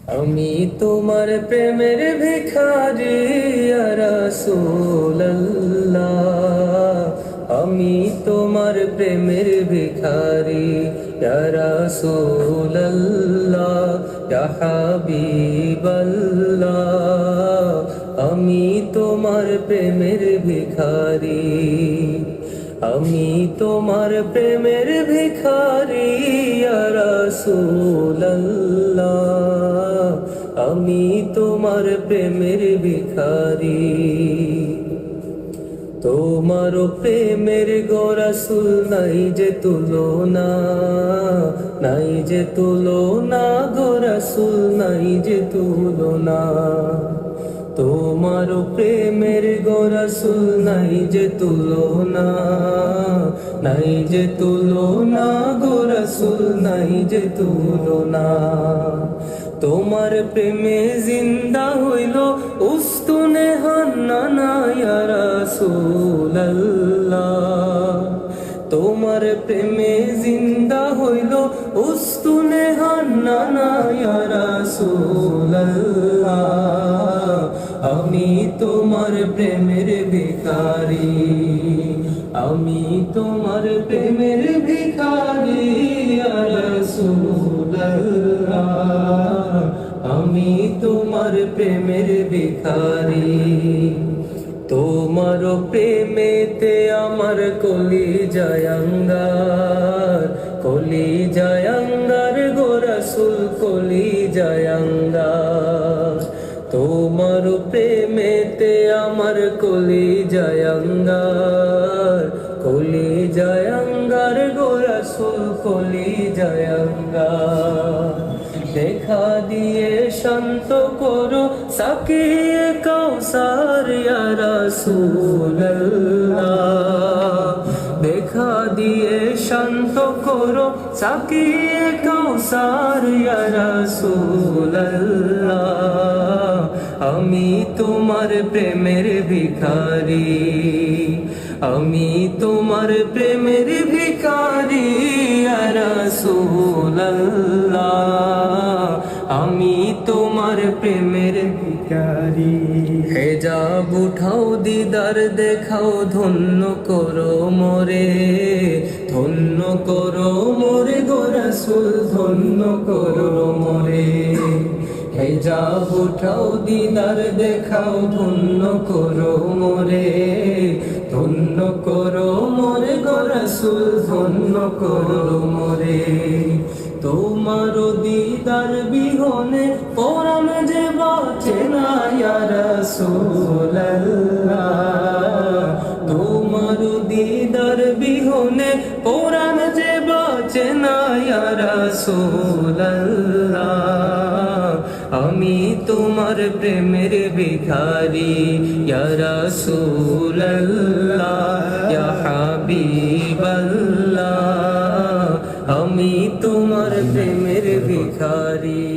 আমি তোমার প্রেমের ভিখারি ইয়া রাসূলুল্লাহ, আমি তোমার প্রেমের ভিখারি ইয়া রাসূলুল্লাহ, ইয়া হাবিবাল্লাহ, আমি তোমার প্রেমের ভিখারি, আমি তোমার প্রেমের ভিখারি ইয়া রাসূলুল্লাহ, আমি তোমার প্রেমের ভিখারি। তোমার প্রেমের গো রাসূল নাই যে তুলনা, নাই যে তুলনা গো রাসূল নাই যে তুলনা। তোমার প্রেমের গো রাসূল নাই যে তুলনা, নাই যে তুলনা গো রাসূল নাই যে তুলনা। তোমার প্রেমে জিন্দা হইল উস্তুনে হান্নানা ইয়া রাসূলুল্লাহ, তোমার প্রেমে জিন্দা হইল উস্তুনে হান্নানা ইয়া রাসূলুল্লাহ, আমি তোমার প্রেমের ভিখারি, আমি তোমার প্রেমের ভিখারি ইয়া রাসূলুল্লাহ, আমি তোমার প্রেমের ভিখারি। তোমার প্রেমেতে আমার কলিজায় আঙ্গার, কলিজায় আঙ্গার গো রাসূল কলিজায় আঙ্গার। তোমার প্রেমেতে আমার কলিজায় আঙ্গার, কলিজায় আঙ্গার গো রাসূল কলিজায় আঙ্গার। দেখা দিয়ে শান্ত করো সাকিয়ে কাউসার ইয়া রাসূলুল্লাহ, দেখা দিয়ে শান্ত করো সাকিয়ে কাউসার ইয়া রাসূলুল্লাহ, আমি তোমার প্রেমের ভিখারি, আমি তোমার প্রেমের ভিখারি ইয়া রাসূলুল্লাহ, আমি তোমার প্রেমের ভিখারি। হেজাব উঠাও দিদার দেখাও ধন্য করো মোরে, ধন্য করো মোরে গো রাসূল ধন্য করো মোরে। হেজাব উঠাও দিদার দেখাও ধন্য করো মোরে, ধন্য করো মোরে গো রাসূল ধন্য করো মোরে। তোমার দিদার বিহনে পরাণ যে বাঁচে না ইয়া রাসূলুল্লাহ, তোমার দিদার বিহনে পরাণ যে বাঁচে না ইয়া রাসূলুল্লাহ, আমি তোমার প্রেমের ভিখারি ইয়া রাসূলুল্লাহ, ইয়া হাবিবাল্লাহ, আমি তোমার প্রেমের ভিখারি।